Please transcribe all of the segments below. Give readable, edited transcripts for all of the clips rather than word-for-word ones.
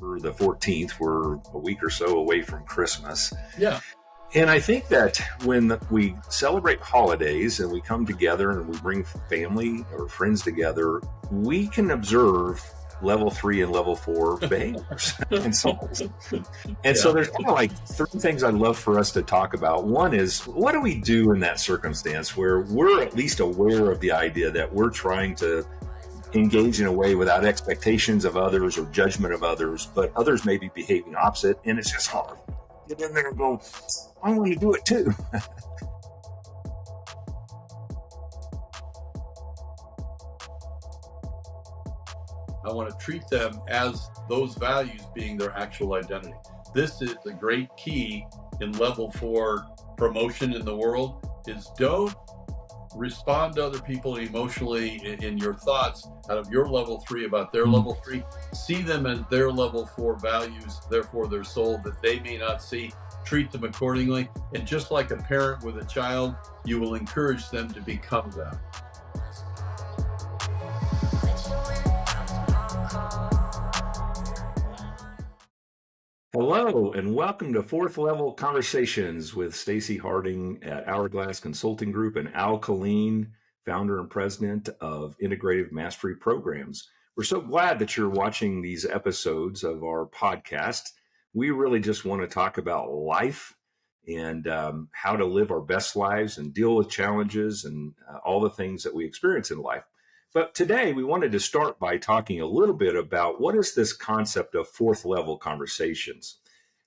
December the 14th. We're a week or so away from Christmas. Yeah. And I think that when we celebrate holidays and we come together and we bring family or friends together, we can observe level 3 and level 4 behaviors and souls. And so there's kind of like 3 things I'd love for us to talk about. One is, what do we do in that circumstance where we're at least aware of the idea that we're trying to engage in a way without expectations of others or judgment of others, but others may be behaving opposite, and it's just hard. Get in there and go, I want to do it too. I want to treat them as those values being their actual identity. This is the great key in level 4 promotion in the world, is don't respond to other people emotionally in your thoughts out of your level 3 about their level 3. See them as their level 4 values, therefore their soul that they may not see. Treat them accordingly. And just like a parent with a child, you will encourage them to become them. Hello, and welcome to 4th Level Conversations with Stacey Harding at Hourglass Consulting Group and Killeen, founder and president of Integrative Mastery Programs. We're so glad that you're watching these episodes of our podcast. We really just want to talk about life and how to live our best lives and deal with challenges and all the things that we experience in life. But today we wanted to start by talking a little bit about what is this concept of 4th level conversations.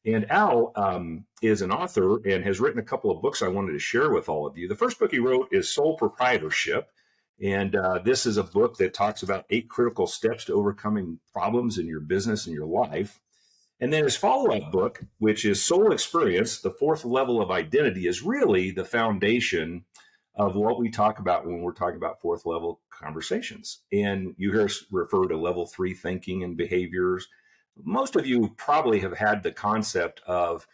And Al is an author and has written a couple of books I wanted to share with all of you. The first book he wrote is Soul Proprietorship. And this is a book that talks about 8 critical steps to overcoming problems in your business and your life. And then his follow-up book, which is Soul Experience, the 4th level of identity, is really the foundation of what we talk about when we're talking about 4th level conversations. And you hear us refer to level 3 thinking and behaviors. Most of you probably have had the concept of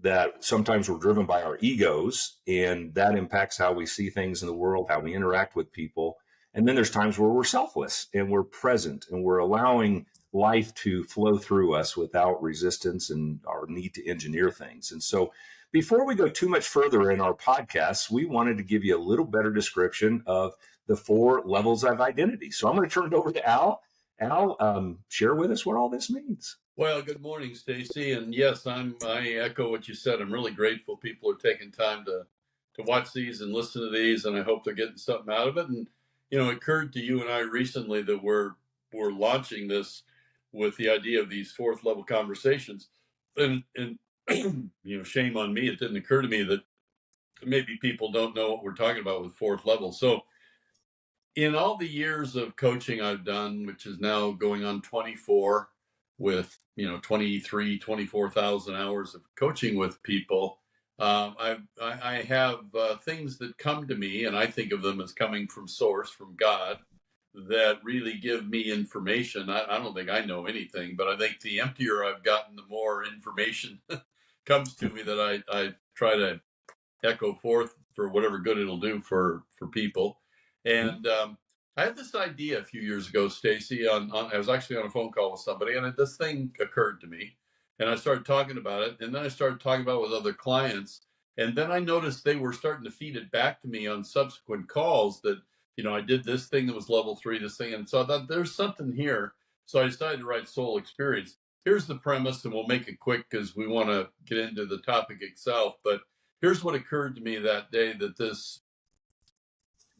that sometimes we're driven by our egos, and that impacts how we see things in the world, how we interact with people. And then there's times where we're selfless and we're present and we're allowing life to flow through us without resistance and our need to engineer things. And so before we go too much further in our podcast, we wanted to give you a little better description of the 4 levels of identity. So I'm going to turn it over to Al. Al, share with us what all this means. Well, good morning, Stacey. And yes, I echo what you said. I'm really grateful people are taking time to watch these and listen to these, and I hope they're getting something out of it. And, you know, it occurred to you and I recently that we're launching this with the idea of these 4th level conversations. And you know, shame on me, it didn't occur to me that maybe people don't know what we're talking about with 4th level. So in all the years of coaching I've done, which is now going on 24 with, 24,000 hours of coaching with people, I have things that come to me, and I think of them as coming from source, from God, that really give me information. I don't think I know anything, but I think the emptier I've gotten, the more information comes to me that I try to echo forth for whatever good it'll do for people. And I had this idea a few years ago, Stacey, I was actually on a phone call with somebody, and this thing occurred to me, and I started talking about it, and then I started talking about it with other clients, and then I noticed they were starting to feed it back to me on subsequent calls that, I did this thing that was level 3, this thing, and so I thought there's something here. So I decided to write Soul Experience. Here's the premise, and we'll make it quick because we want to get into the topic itself. But here's what occurred to me that day, that this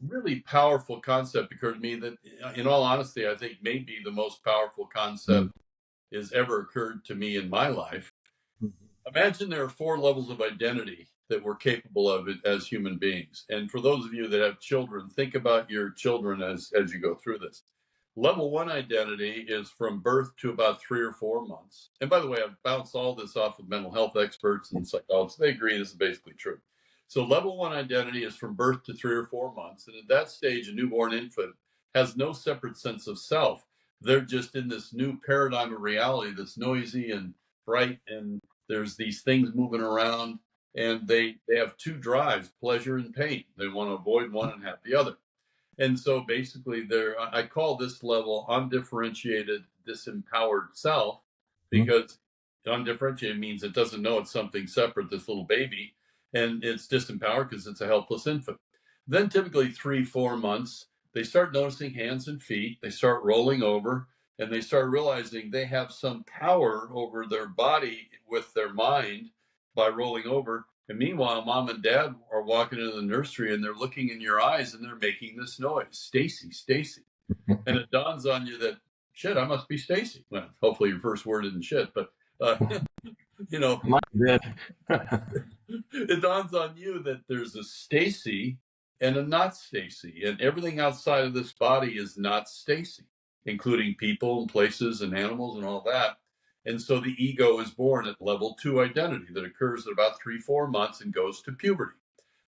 really powerful concept occurred to me that, in all honesty, I think maybe the most powerful concept has ever occurred to me in my life. Imagine there are 4 levels of identity that we're capable of as human beings. And for those of you that have children, think about your children as you go through this. Level 1 identity is from birth to about 3 or 4 months. And by the way, I've bounced all this off of mental health experts and psychologists. They agree this is basically true. So level 1 identity is from birth to 3 or 4 months. And at that stage, a newborn infant has no separate sense of self. They're just in this new paradigm of reality that's noisy and bright, and there's these things moving around, and they have 2 drives, pleasure and pain. They want to avoid one and have the other. And so basically I call this level undifferentiated, disempowered self. because undifferentiated means it doesn't know it's something separate, this little baby, and it's disempowered because it's a helpless infant. Then typically 3-4 months, they start noticing hands and feet, they start rolling over, and they start realizing they have some power over their body with their mind by rolling over. And meanwhile, mom and dad are walking into the nursery and they're looking in your eyes and they're making this noise, Stacy, Stacy. And it dawns on you that, shit, I must be Stacy. Well, hopefully your first word isn't shit, but you know, it dawns on you that there's a Stacy and a not Stacy, and everything outside of this body is not Stacy, including people and places and animals and all that. And so the ego is born at level 2 identity that occurs at about 3-4 months and goes to puberty.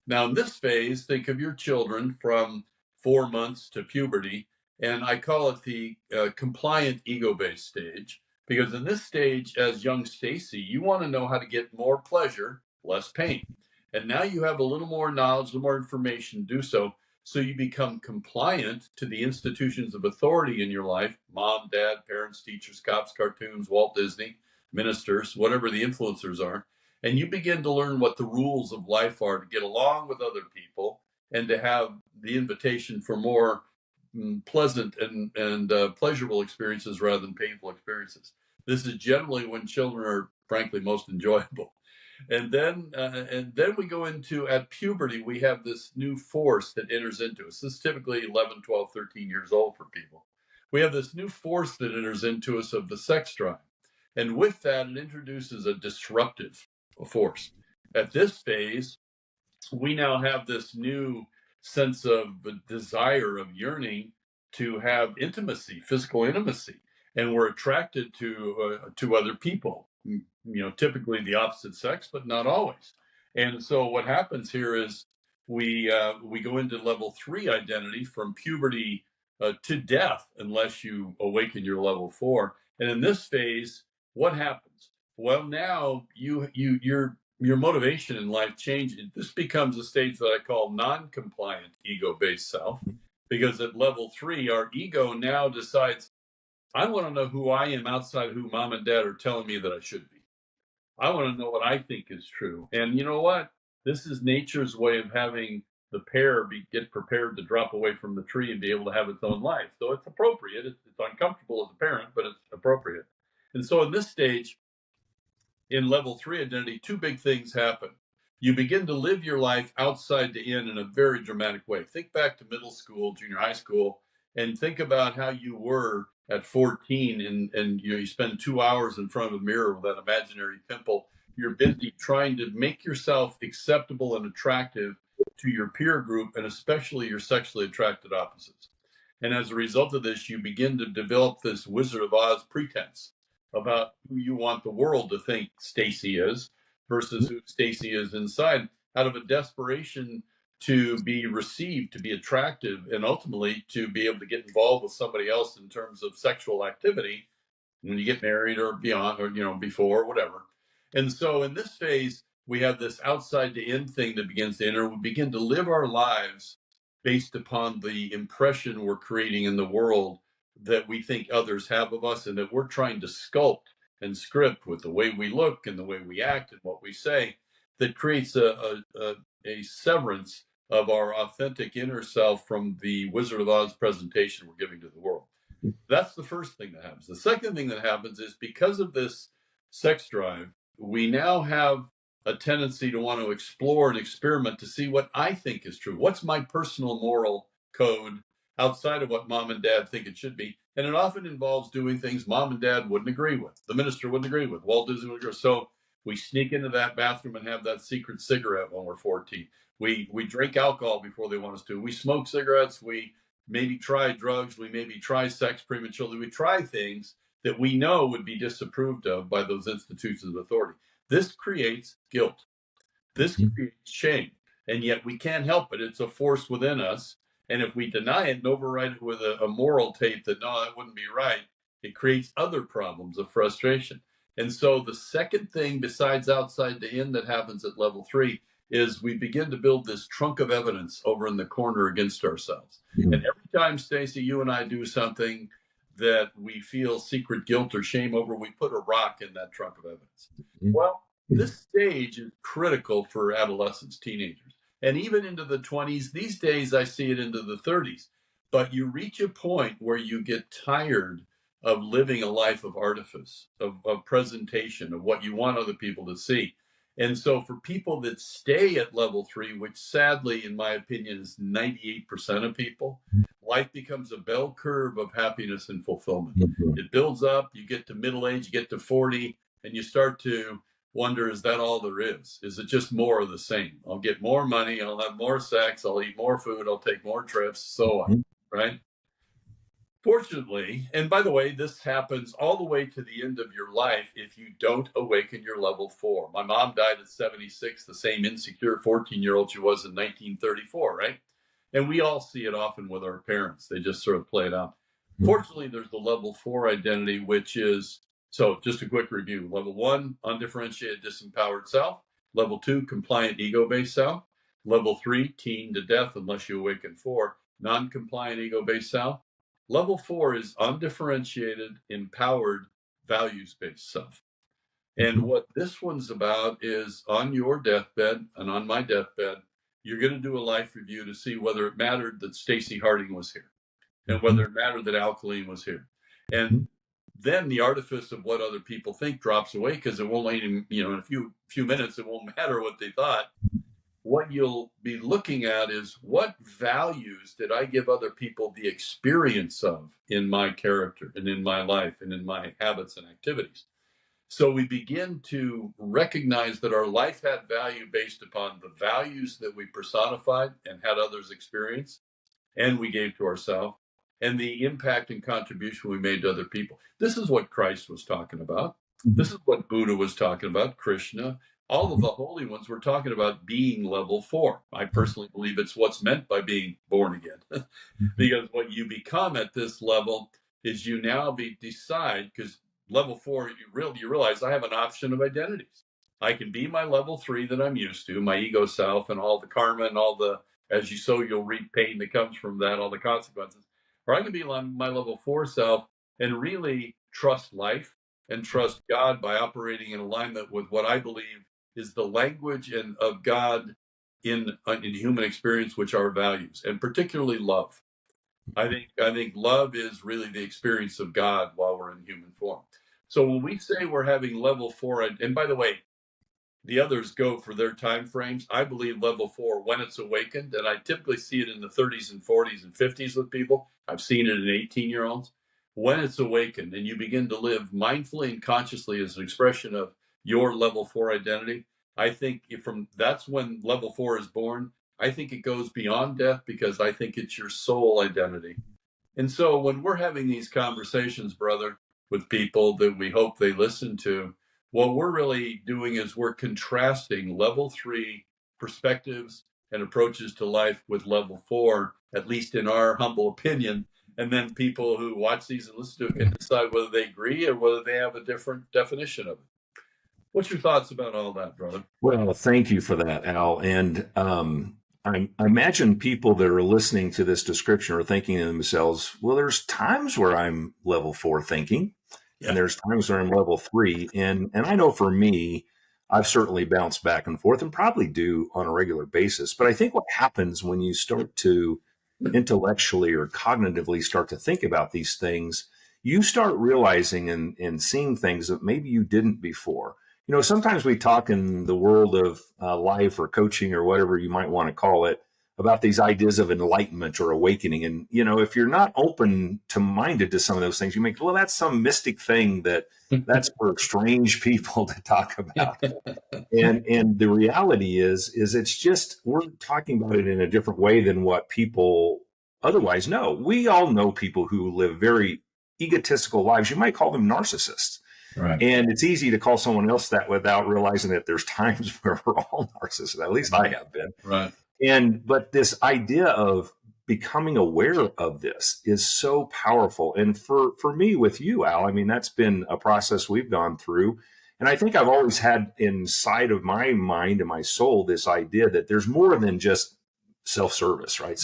Now, in this phase, think of your children from 4 months to puberty, and I call it the compliant ego-based stage, because in this stage, as young Stacy, you want to know how to get more pleasure, less pain. And now you have a little more knowledge, a little more information to do so. So you become compliant to the institutions of authority in your life, mom, dad, parents, teachers, cops, cartoons, Walt Disney, ministers, whatever the influencers are. And you begin to learn what the rules of life are to get along with other people and to have the invitation for more pleasant and pleasurable experiences rather than painful experiences. This is generally when children are, frankly, most enjoyable. And then we go into, at puberty, we have this new force that enters into us. This is typically 11, 12, 13 years old for people. We have this new force that enters into us of the sex drive. And with that, it introduces a disruptive force. At this phase, we now have this new sense of desire, of yearning to have intimacy, physical intimacy, and we're attracted to other people. Typically the opposite sex, but not always. And so what happens here is we go into level 3 identity from puberty to death, unless you awaken your level 4. And in this phase, what happens? Well, now your motivation in life changes. This becomes a stage that I call non-compliant ego-based self, because at level 3, our ego now decides, I want to know who I am outside of who mom and dad are telling me that I should be. I want to know what I think is true. And you know what? This is nature's way of having the pear get prepared to drop away from the tree and be able to have its own life. So it's appropriate. It's uncomfortable as a parent, but it's appropriate. And so in this stage, in level 3 identity, 2 big things happen. You begin to live your life outside the in a very dramatic way. Think back to middle school, junior high school, and think about how you were at 14 and you spend 2 hours in front of a mirror with that imaginary pimple. You're busy trying to make yourself acceptable and attractive to your peer group, and especially your sexually attracted opposites. And as a result of this, you begin to develop this Wizard of Oz pretense about who you want the world to think Stacy is versus who Stacy is inside, out of a desperation to be received, to be attractive, and ultimately to be able to get involved with somebody else in terms of sexual activity when you get married or beyond, or before, or whatever. And so in this phase, we have this outside the in thing that begins to enter. We begin to live our lives based upon the impression we're creating in the world that we think others have of us, and that we're trying to sculpt and script with the way we look and the way we act and what we say, that creates a severance of our authentic inner self from the Wizard of Oz presentation we're giving to the world. That's the first thing that happens. The second thing that happens is, because of this sex drive, we now have a tendency to want to explore and experiment to see what I think is true. What's my personal moral code outside of what mom and dad think it should be? And it often involves doing things mom and dad wouldn't agree with, the minister wouldn't agree with, Walt Disney wouldn't agree. So we sneak into that bathroom and have that secret cigarette when we're 14. We drink alcohol before they want us to. We smoke cigarettes. We maybe try drugs. We maybe try sex prematurely. We try things that we know would be disapproved of by those institutions of authority. This creates guilt. This creates shame. And yet we can't help it. It's a force within us. And if we deny it and override it with a moral tape that, no, that wouldn't be right, it creates other problems of frustration. And so the second thing besides outside the in that happens at level 3 is we begin to build this trunk of evidence over in the corner against ourselves. And every time, Stacey, you and I do something that we feel secret guilt or shame over, we put a rock in that trunk of evidence. Mhm. Well, this stage is critical for adolescents, teenagers, and even into the 20s. These days, I see it into the 30s. But you reach a point where you get tired of living a life of artifice, of presentation, of what you want other people to see. And so for people that stay at level 3, which sadly, in my opinion, is 98% of people, life becomes a bell curve of happiness and fulfillment. Mhm. It builds up, you get to middle age, you get to 40, and you start to wonder, is that all there is? Is it just more of the same? I'll get more money, I'll have more sex, I'll eat more food, I'll take more trips, so on, right? Fortunately, and by the way, this happens all the way to the end of your life if you don't awaken your level 4. My mom died at 76, the same insecure 14-year-old she was in 1934, right? And we all see it often with our parents. They just sort of play it out. Fortunately, there's the level 4 identity, which is, so just a quick review. Level 1, undifferentiated, disempowered self. Level 2, compliant, ego-based self. Level 3, teen to death, unless you awaken 4, non-compliant, ego-based self. Level 4 is undifferentiated, empowered, values-based self. And what this one's about is on your deathbed and on my deathbed, you're going to do a life review to see whether it mattered that Stacey Harding was here and whether it mattered that Killeen was here. And then the artifice of what other people think drops away because it won't even, in a few minutes, it won't matter what they thought. What you'll be looking at is what values did I give other people the experience of in my character and in my life and in my habits and activities. So we begin to recognize that our life had value based upon the values that we personified and had others experience and we gave to ourselves and the impact and contribution we made to other people. This is what Christ was talking about. This is what Buddha was talking about, Krishna. All of the holy ones were talking about being level 4. I personally believe it's what's meant by being born again. Because what you become at this level is you now decide, because level 4, you realize I have an option of identities. I can be my level 3 that I'm used to, my ego self and all the karma and all the, as you sow, you'll reap pain that comes from that, all the consequences. Or I can be my level 4 self and really trust life and trust God by operating in alignment with what I believe is the language of God in human experience, which are values, and particularly love. I think love is really the experience of God while we're in human form. So when we say we're having level 4, and by the way, the others go for their time frames. I believe level 4, when it's awakened, and I typically see it in the 30s and 40s and 50s with people. I've seen it in 18-year-olds. When it's awakened and you begin to live mindfully and consciously as an expression of your level 4 identity, I think that's when level 4 is born. I think it goes beyond death because I think it's your soul identity. And so when we're having these conversations, brother, with people that we hope they listen to, what we're really doing is we're contrasting level 3 perspectives and approaches to life with level 4, at least in our humble opinion. And then people who watch these and listen to it can decide whether they agree or whether they have a different definition of it. What's your thoughts about all that, brother? Well, thank you for that, Al. And I imagine people that are listening to this description are thinking to themselves, well, there's times where I'm level 4 thinking, and there's times where I'm level 3. And I know for me, I've certainly bounced back and forth and probably do on a regular basis. But I think what happens when you start to intellectually or cognitively start to think about these things, you start realizing and seeing things that maybe you didn't before. Sometimes we talk in the world of life or coaching or whatever you might want to call it about these ideas of enlightenment or awakening. And, if you're not open to minded to some of those things, you make, well, that's some mystic thing that's for strange people to talk about. And the reality is it's just, we're talking about it in a different way than what people otherwise know. We all know people who live very egotistical lives. You might call them narcissists. Right. And it's easy to call someone else that without realizing that there's times where we're all narcissists. At least I have been. Right. But this idea of becoming aware of this is so powerful. And for me with you, Al, I mean, that's been a process we've gone through. And I think I've always had inside of my mind and my soul this idea that there's more than just self-service, right?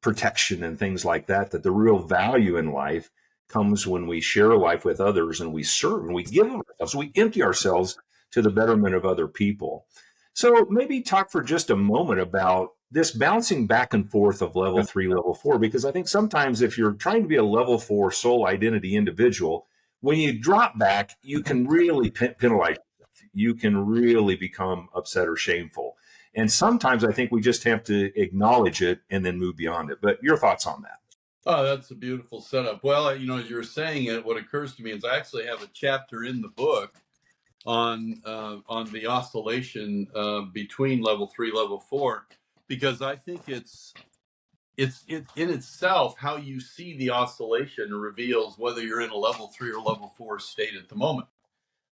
protection and things like that, that the real value in life comes when we share life with others and we serve and we give of ourselves. We empty ourselves to the betterment of other people. So maybe talk for just a moment about this bouncing back and forth of level 3, level 4, because I think sometimes if you're trying to be a level 4 soul identity individual, when you drop back, you can really penalize yourself. You can really become upset or shameful. And sometimes I think we just have to acknowledge it and then move beyond it. But your thoughts on that? Oh, that's a beautiful setup. Well, as you were saying it, what occurs to me is I actually have a chapter in the book on the oscillation between level 3, level 4, because I think it's in itself how you see the oscillation reveals whether you're in a level 3 or level 4 state at the moment.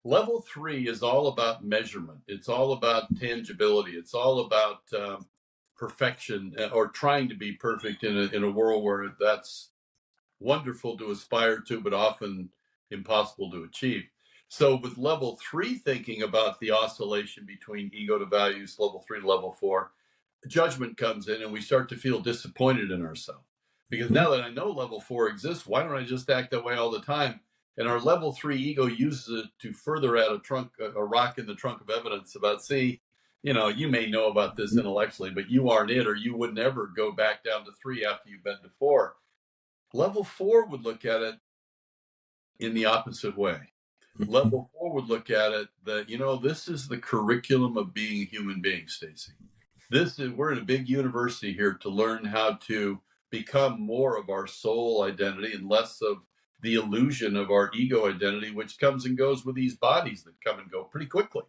Level 3 is all about measurement. It's all about tangibility. It's all about perfection, or trying to be perfect in a world where that's wonderful to aspire to, but often impossible to achieve. So with level 3 thinking about the oscillation between ego to values, level 3 to level 4, judgment comes in and we start to feel disappointed in ourselves. Because now that I know level 4 exists, why don't I just act that way all the time? And our level 3 ego uses it to further add a rock in the trunk of evidence about, see, you may know about this intellectually, but you aren't it, or you would never go back down to 3 after you've been to 4. Level 4 would look at it in the opposite way. Level 4 would look at it that, this is the curriculum of being a human being, Stacey. We're in a big university here to learn how to become more of our soul identity and less of the illusion of our ego identity, which comes and goes with these bodies that come and go pretty quickly,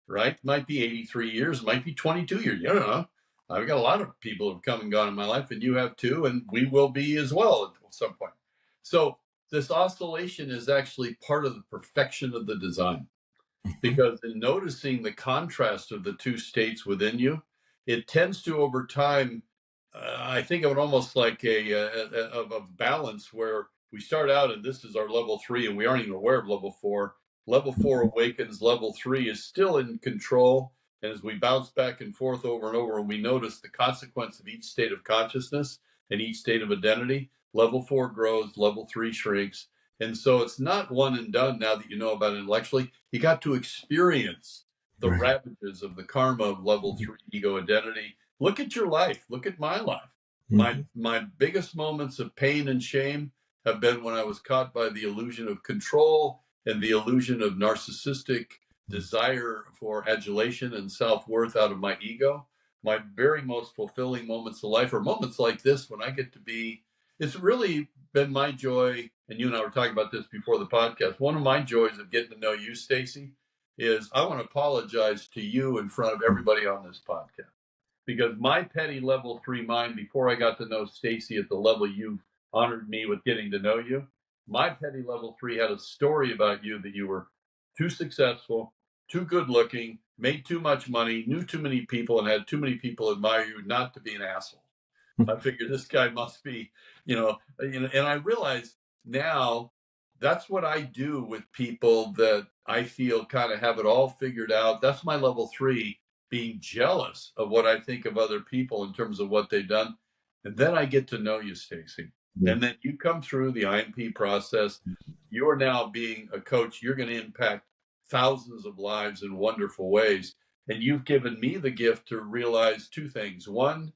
right? Might be 83 years, might be 22 years. You don't know. I've got a lot of people who have come and gone in my life, and you have too, and we will be as well at some point. So this oscillation is actually part of the perfection of the design, because in noticing the contrast of the two states within you, it tends to, over time, I think of it almost like a balance where we start out and this is our level 3 and we aren't even aware of level 4. Level 4 awakens, level 3 is still in control. And as we bounce back and forth over and over, and we notice the consequence of each state of consciousness and each state of identity, level 4 grows, level 3 shrinks. And so it's not one and done now that you know about it intellectually. You got to experience the ravages of the karma of level 3 ego identity. Look at your life. Look at my life. My biggest moments of pain and shame have been when I was caught by the illusion of control and the illusion of narcissistic desire for adulation and self-worth out of my ego. My very most fulfilling moments of life are moments like this, when I get to be, it's really been my joy, and you and I were talking about this before the podcast. One of my joys of getting to know you, Stacey, is I want to apologize to you in front of everybody on this podcast. Because my petty level 3 mind, before I got to know Stacey at the level you honored me with getting to know you, my petty level 3 had a story about you that you were too successful, too good looking, made too much money, knew too many people, and had too many people admire you not to be an asshole. I figured this guy must be, and I realize now that's what I do with people that I feel kind of have it all figured out. That's my level 3, being jealous of what I think of other people in terms of what they've done. And then I get to know you, Stacey. And then you come through the IMP process. You're now being a coach. You're going to impact thousands of lives in wonderful ways. And you've given me the gift to realize 2 things. One,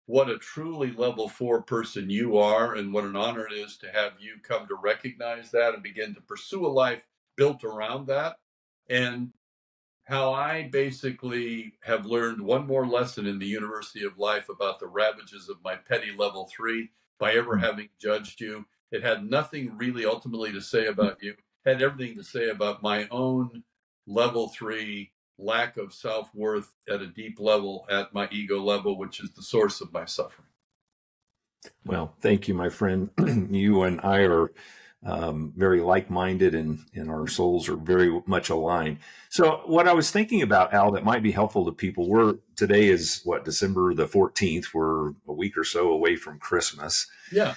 what a truly level 4 person you are, and what an honor it is to have you come to recognize that and begin to pursue a life built around that. And how I basically have learned one more lesson in the University of Life about the ravages of my petty level 3 by ever having judged you. It had nothing really ultimately to say about you. It had everything to say about my own level 3 lack of self-worth at a deep level, at my ego level, which is the source of my suffering. Well, thank you, my friend. You and I are very like-minded, and our souls are very much aligned. So what I was thinking about, Al, that might be helpful to people, today is December the 14th. We're a week or so away from Christmas. Yeah.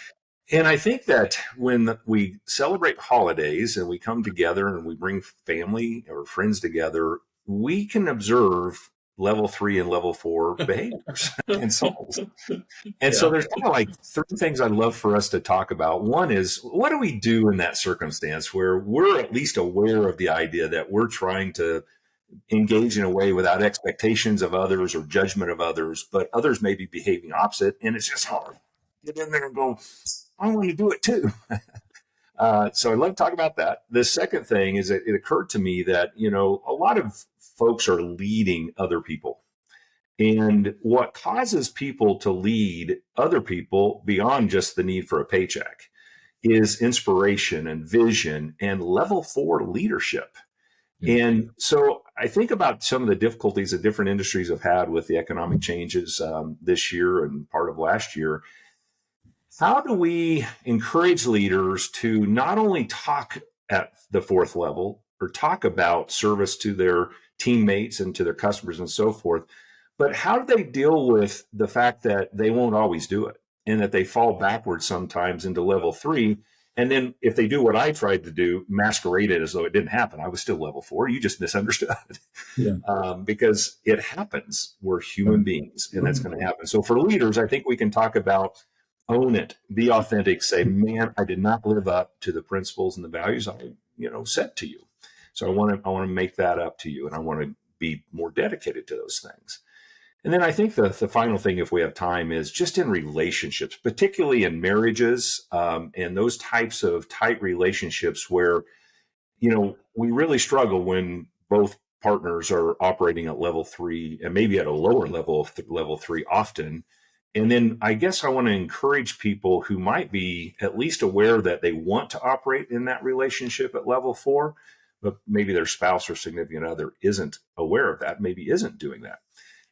And I think that when we celebrate holidays and we come together and we bring family or friends together, we can observe level 3 and level 4 behaviors and souls. And so Yeah. there's kind of like three things I'd love for us to talk about. One is, what do we do in that circumstance where we're at least aware of the idea that we're trying to engage in a way without expectations of others or judgment of others, but others may be behaving opposite, and it's just hard. Get in there and go, I want to do it too. So I'd love to talk about that. The second thing is that it occurred to me that, a lot of folks are leading other people. And what causes people to lead other people beyond just the need for a paycheck is inspiration and vision and level 4 leadership. And so I think about some of the difficulties that different industries have had with the economic changes this year and part of last year. How do we encourage leaders to not only talk at the fourth level or talk about service to their teammates and to their customers and so forth, but how do they deal with the fact that they won't always do it and that they fall backwards sometimes into level 3? And then if they do what I tried to do, masquerade it as though it didn't happen. I was still level 4. You just misunderstood. Yeah. Because it happens. We're human beings, and that's going to happen. So for leaders, I think we can talk about own it, be authentic, say, man, I did not live up to the principles and the values I, set to you. So I want to make that up to you, and I want to be more dedicated to those things. And then I think the final thing, if we have time, is just in relationships, particularly in marriages and those types of tight relationships where, we really struggle when both partners are operating at level 3 and maybe at a lower level of level 3 often. And then I guess I want to encourage people who might be at least aware that they want to operate in that relationship at level 4, but maybe their spouse or significant other isn't aware of that, maybe isn't doing that.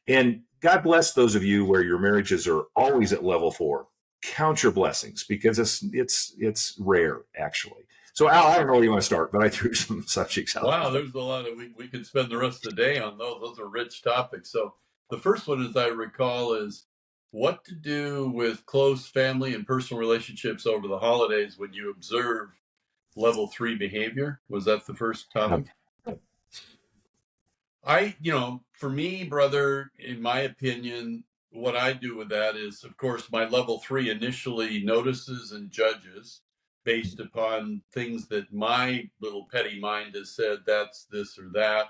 And God bless those of you where your marriages are always at level 4. Count your blessings, because it's rare, actually. So Al, I don't know where you want to start, but I threw some subjects out. Wow, there's a lot of, we could spend the rest of the day on those. Those are rich topics. So the first one, as I recall, is what to do with close family and personal relationships over the holidays when you observe level 3 behavior. Was that the first topic? For me, brother, in my opinion, what I do with that is, of course, my level 3 initially notices and judges based upon things that my little petty mind has said, that's this or that,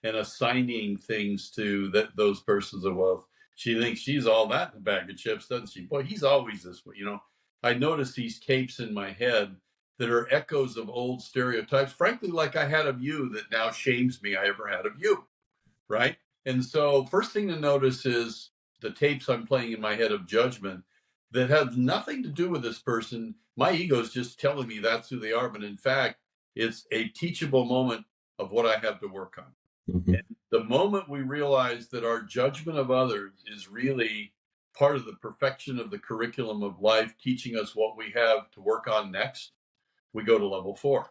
and assigning things to those persons of wealth. She thinks she's all that in a bag of chips, doesn't she? Boy, he's always this way. I notice these tapes in my head that are echoes of old stereotypes, frankly, like I had of you, that now shames me I ever had of you. Right? And so first thing to notice is the tapes I'm playing in my head of judgment that have nothing to do with this person. My ego is just telling me that's who they are. But in fact, it's a teachable moment of what I have to work on. Mm-hmm. And the moment we realize that our judgment of others is really part of the perfection of the curriculum of life, teaching us what we have to work on next, we go to level 4.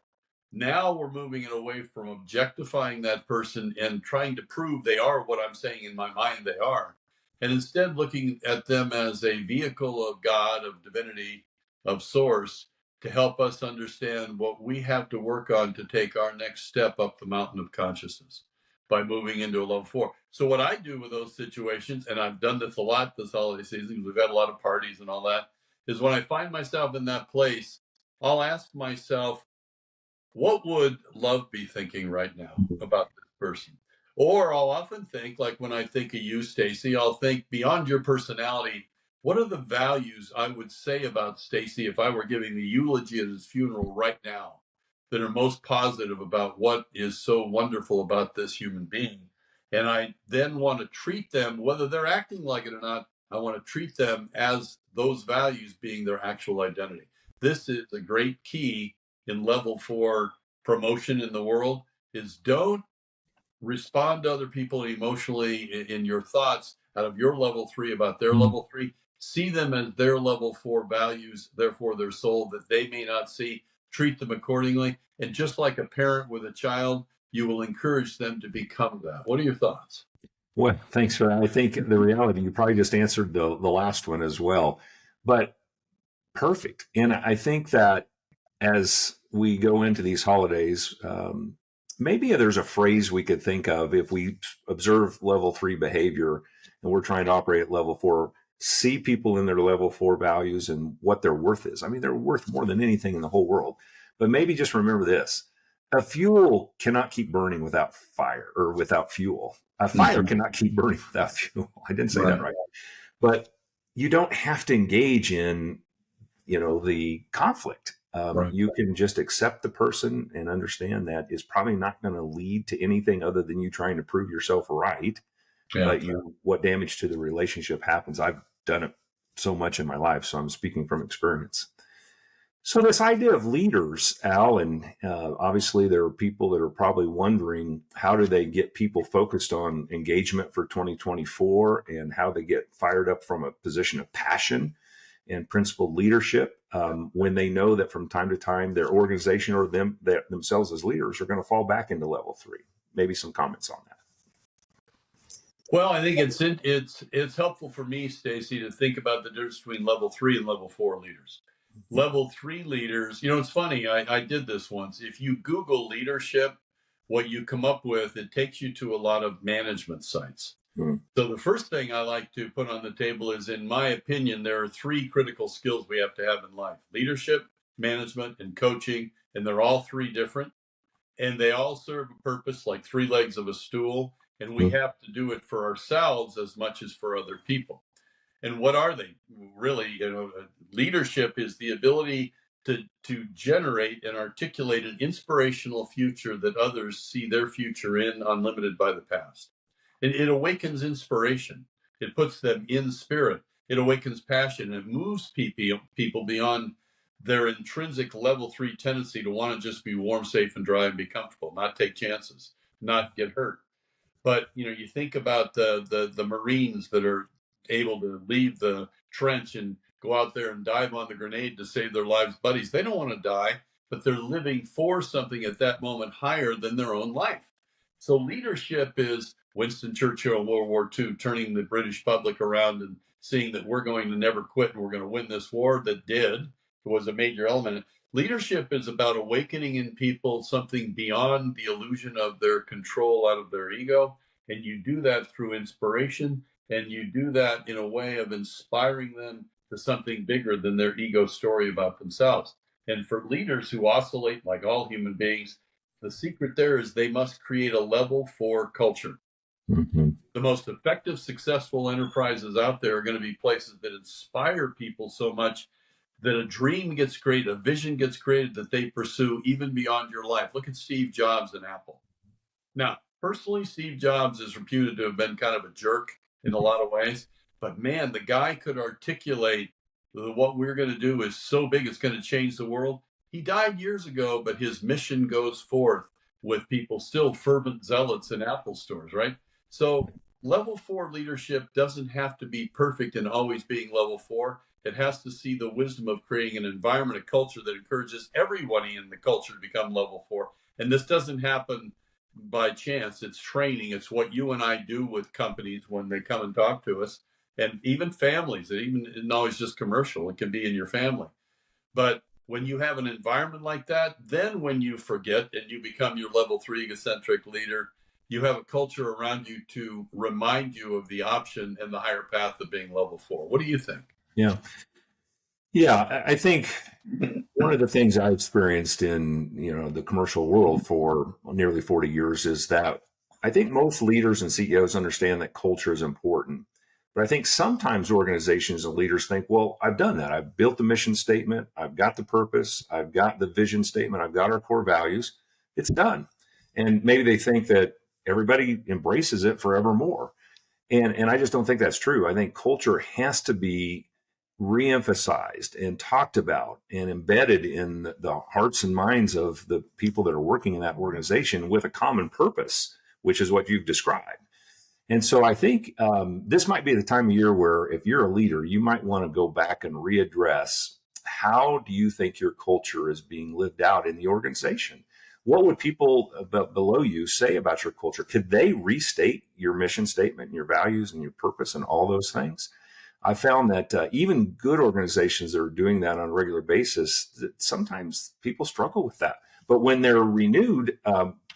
Now we're moving it away from objectifying that person and trying to prove they are what I'm saying in my mind they are, and instead looking at them as a vehicle of God, of divinity, of source, to help us understand what we have to work on to take our next step up the mountain of consciousness by moving into a level 4. So what I do with those situations, and I've done this a lot this holiday season, we've had a lot of parties and all that, is when I find myself in that place, I'll ask myself, what would love be thinking right now about this person? Or I'll often think, like when I think of you, Stacey, I'll think beyond your personality, what are the values I would say about Stacey if I were giving the eulogy at his funeral right now that are most positive about what is so wonderful about this human being? And I then want to treat them, whether they're acting like it or not, I want to treat them as those values being their actual identity. This is a great key in level 4 promotion in the world, is don't respond to other people emotionally in your thoughts out of your level 3 about their level 3. See them as their level 4 values, therefore their soul that they may not see. Treat them accordingly. And just like a parent with a child, you will encourage them to become that. What are your thoughts? Well, thanks for that. I think the reality, you probably just answered the last one as well, but perfect. And I think that as we go into these holidays, maybe there's a phrase we could think of if we observe level 3 behavior and we're trying to operate at level 4, see people in their level 4 values and what their worth is. I mean, they're worth more than anything in the whole world. But maybe just remember this: a fuel cannot keep burning without fire or without fuel. A fire cannot keep burning without fuel. I didn't say that right. But you don't have to engage in, the conflict. You can just accept the person and understand that is probably not going to lead to anything other than you trying to prove yourself right. But what damage to the relationship happens? I've done it so much in my life, so I'm speaking from experience. So this idea of leaders, Al, and obviously there are people that are probably wondering, how do they get people focused on engagement for 2024 and how they get fired up from a position of passion and principled leadership when they know that from time to time their organization or themselves as leaders are going to fall back into level 3. Maybe some comments on that. Well, I think it's helpful for me, Stacey, to think about the difference between level 3 and level 4 leaders. Level 3 leaders, it's funny, I did this once. If you Google leadership, what you come up with, it takes you to a lot of management sites. So the first thing I like to put on the table is, in my opinion, there are 3 critical skills we have to have in life: leadership, management, and coaching. And they're all 3 different. And they all serve a purpose, like 3 legs of a stool. And we have to do it for ourselves as much as for other people. And what are they? Really, leadership is the ability to generate and articulate an inspirational future that others see their future in, unlimited by the past. It awakens inspiration. It puts them in spirit. It awakens passion. It moves people beyond their intrinsic level 3 tendency to want to just be warm, safe, and dry and be comfortable, not take chances, not get hurt. But you think about the Marines that are able to leave the trench and go out there and dive on the grenade to save their lives' buddies. They don't want to die, but they're living for something at that moment higher than their own life. So leadership is Winston Churchill in World War II turning the British public around and seeing that we're going to never quit and we're going to win this war. That was a major element. Leadership is about awakening in people something beyond the illusion of their control out of their ego. And you do that through inspiration, and you do that in a way of inspiring them to something bigger than their ego story about themselves. And for leaders who oscillate like all human beings, the secret there is they must create a level 4 culture. The most effective, successful enterprises out there are going to be places that inspire people so much that a dream gets created, a vision gets created that they pursue even beyond your life. Look at Steve Jobs and Apple. Now, personally, Steve Jobs is reputed to have been kind of a jerk in a lot of ways, but man, the guy could articulate what we're going to do is so big it's going to change the world. He died years ago, but his mission goes forth with people still fervent zealots in Apple stores, right? So level 4 leadership doesn't have to be perfect and always being level 4. It has to see the wisdom of creating an environment, a culture that encourages everybody in the culture to become level 4. And this doesn't happen by chance. It's training. It's what you and I do with companies when they come and talk to us, and even families. It isn't always just commercial. It can be in your family. But when you have an environment like that, then when you forget and you become your level 3 egocentric leader, you have a culture around you to remind you of the option and the higher path of being level 4. What do you think? Yeah, I think one of the things I experienced in the commercial world for nearly 40 years is that I think most leaders and CEOs understand that culture is important. But I think sometimes organizations and leaders think, well, I've done that. I've built the mission statement. I've got the purpose. I've got the vision statement. I've got our core values. It's done. And maybe they think that everybody embraces it forevermore. And I just don't think that's true. I think culture has to be reemphasized and talked about and embedded in the hearts and minds of the people that are working in that organization with a common purpose, which is what you've described. And so I think this might be the time of year where if you're a leader, you might want to go back and readdress, how do you think your culture is being lived out in the organization? What would people below you say about your culture? Could they restate your mission statement and your values and your purpose and all those things? I found that even good organizations that are doing that on a regular basis, that sometimes people struggle with that. But when they're renewed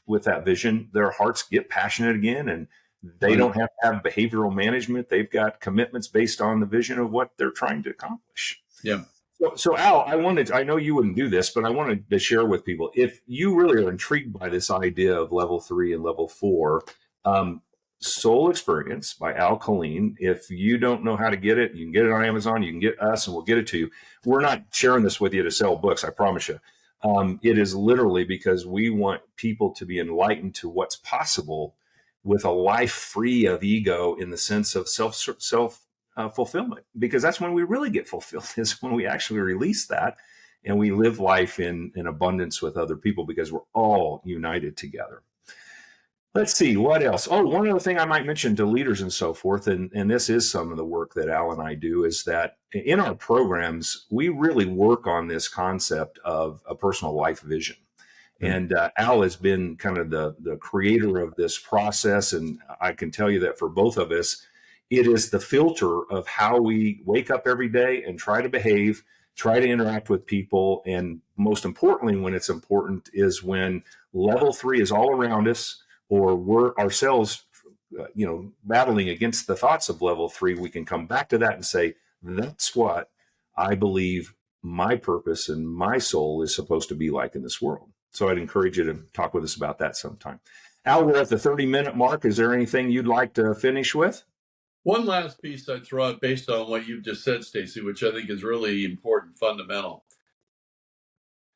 with that vision, their hearts get passionate again, and they Right. don't have to have behavioral management. They've got commitments based on the vision of what they're trying to accomplish. Yeah. So Al, I know you wouldn't do this, but I wanted to share with people, if you really are intrigued by this idea of level 3 and level 4, Soul Experience by Al Killeen. If you don't know how to get it, you can get it on Amazon. You can get us, and we'll get it to you. We're not sharing this with you to sell books, I promise you. It is literally because we want people to be enlightened to what's possible with a life free of ego, in the sense of self fulfillment, because that's when we really get fulfilled, is when we actually release that and we live life in abundance with other people, because we're all united together. Let's see, what else? Oh, one other thing I might mention to leaders and so forth, and this is some of the work that Al and I do, is that in our programs, we really work on this concept of a personal life vision. And Al has been kind of the creator of this process. And I can tell you that for both of us, it is the filter of how we wake up every day and try to behave, try to interact with people. And most importantly, when it's important, is when level 3 is all around us, or we're ourselves, battling against the thoughts of level 3, we can come back to that and say, that's what I believe my purpose and my soul is supposed to be like in this world. So I'd encourage you to talk with us about that sometime. Al, we're at the 30-minute mark. Is there anything you'd like to finish with? One last piece I'd throw out based on what you just said, Stacey, which I think is really important, fundamental.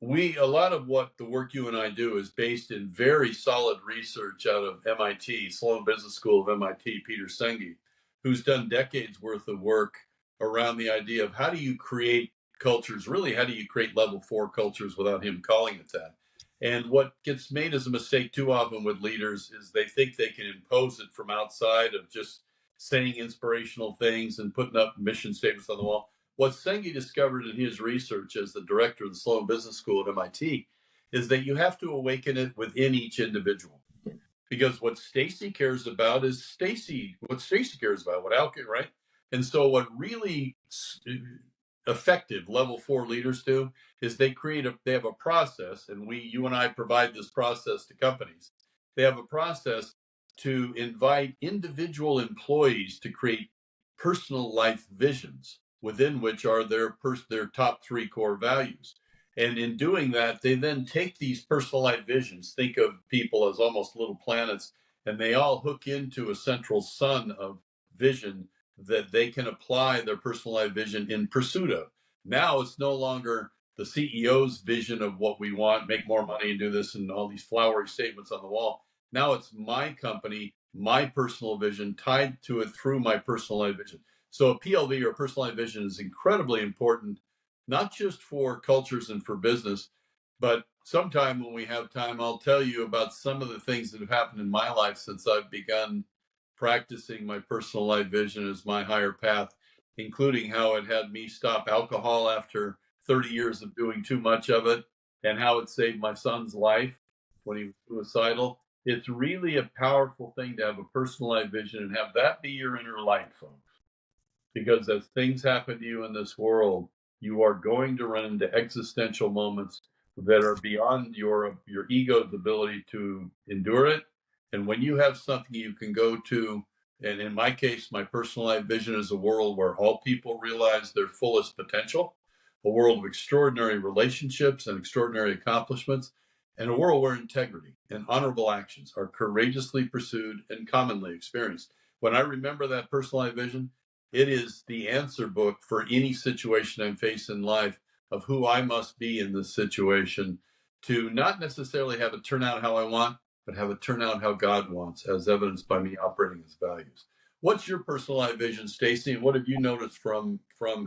A lot of what the work you and I do is based in very solid research out of MIT, Sloan Business School of MIT, Peter Senge, who's done decades worth of work around the idea of how do you create cultures, really, how do you create level 4 cultures without him calling it that? And what gets made as a mistake too often with leaders is they think they can impose it from outside of just saying inspirational things and putting up mission statements on the wall. What Senge discovered in his research as the director of the Sloan Business School at MIT is that you have to awaken it within each individual. Because what Stacey cares about is what Stacey cares about, what Al, right? And so what really effective level 4 leaders do is they have a process, and you and I provide this process to companies. They have a process to invite individual employees to create personal life visions, within which are their top 3 core values. And in doing that, they then take these personal life visions, think of people as almost little planets, and they all hook into a central sun of vision that they can apply their personal life vision in pursuit of. Now it's no longer the CEO's vision of what we want, make more money and do this, and all these flowery statements on the wall. Now it's my company, my personal vision tied to it through my personal life vision. So a PLV, or a personal life vision, is incredibly important, not just for cultures and for business, but sometime when we have time, I'll tell you about some of the things that have happened in my life since I've begun practicing my personal life vision as my higher path, including how it had me stop alcohol after 30 years of doing too much of it, and how it saved my son's life when he was suicidal. It's really a powerful thing to have a personal life vision and have that be your inner light, folks. Because as things happen to you in this world, you are going to run into existential moments that are beyond your ego's ability to endure it. And when you have something you can go to, and in my case, my personal life vision is a world where all people realize their fullest potential, a world of extraordinary relationships and extraordinary accomplishments, and a world where integrity and honorable actions are courageously pursued and commonly experienced. When I remember that personal life vision, it is the answer book for any situation I'm facing in life of who I must be in this situation, to not necessarily have it turn out how I want, but have it turn out how God wants, as evidenced by me operating His values. What's your personal life vision, Stacey, and what have you noticed from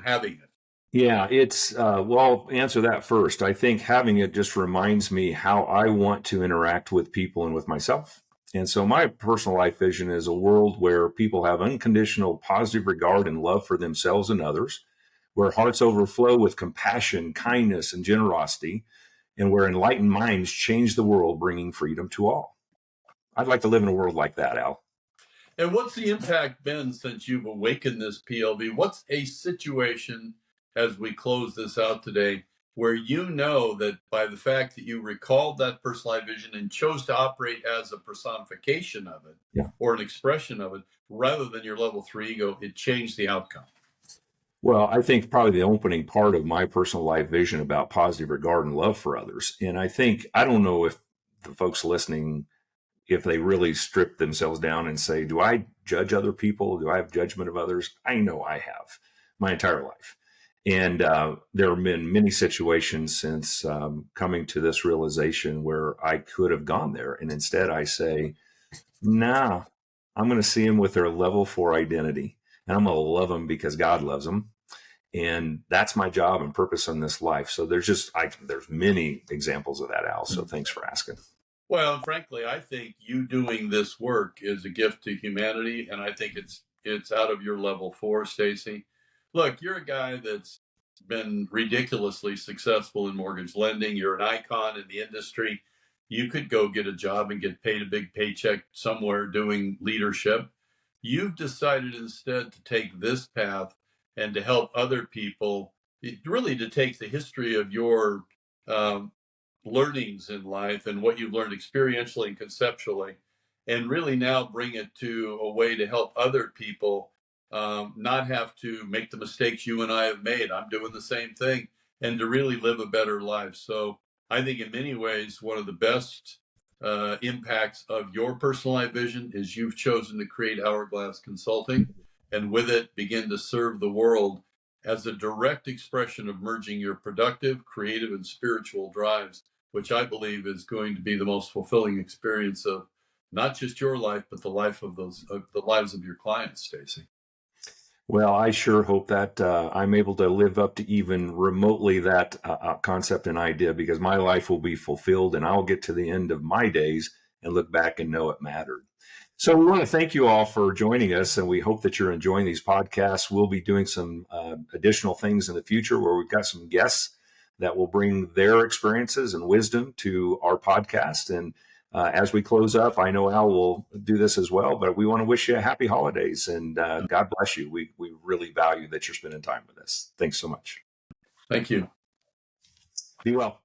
having it? Yeah, it's, well, I'll answer that first. I think having it just reminds me how I want to interact with people and with myself. And so my personal life vision is a world where people have unconditional positive regard and love for themselves and others, where hearts overflow with compassion, kindness, and generosity, and where enlightened minds change the world, bringing freedom to all. I'd like to live in a world like that, Al. And what's the impact been since you've awakened this PLV? What's a situation, as we close this out today, where you know that by the fact that you recalled that personalized vision and chose to operate as a personification of it Yeah. or an expression of it rather than your level 3 ego, it changed the outcome. Well, I think probably the opening part of my personal life vision about positive regard and love for others. And I don't know if the folks listening, if they really strip themselves down and say, do I judge other people? Do I have judgment of others? I know I have my entire life. And there have been many situations since coming to this realization where I could have gone there. And instead I say, nah, I'm going to see them with their level 4 identity. And I'm going to love them because God loves them. And that's my job and purpose in this life. So there's many examples of that, Al. So thanks for asking. Well, frankly, I think you doing this work is a gift to humanity, and I think it's out of your level 4, Stacey. Look, you're a guy that's been ridiculously successful in mortgage lending. You're an icon in the industry. You could go get a job and get paid a big paycheck somewhere doing leadership. You've decided instead to take this path and to help other people, really to take the history of your learnings in life and what you've learned experientially and conceptually, and really now bring it to a way to help other people not have to make the mistakes you and I have made. I'm doing the same thing, and to really live a better life. So I think in many ways, one of the best impacts of your personalized vision is you've chosen to create Hourglass Consulting, and with it begin to serve the world as a direct expression of merging your productive, creative, and spiritual drives, which I believe is going to be the most fulfilling experience of not just your life, but the life of the lives of your clients, Stacey. Well, I sure hope that I'm able to live up to even remotely that concept and idea, because my life will be fulfilled and I'll get to the end of my days and look back and know it mattered. So we want to thank you all for joining us, and we hope that you're enjoying these podcasts. We'll be doing some additional things in the future where we've got some guests that will bring their experiences and wisdom to our podcast. And as we close up, I know Al will do this as well, but we want to wish you a happy holidays and God bless you. We really value that you're spending time with us. Thanks so much. Thank you. Be well.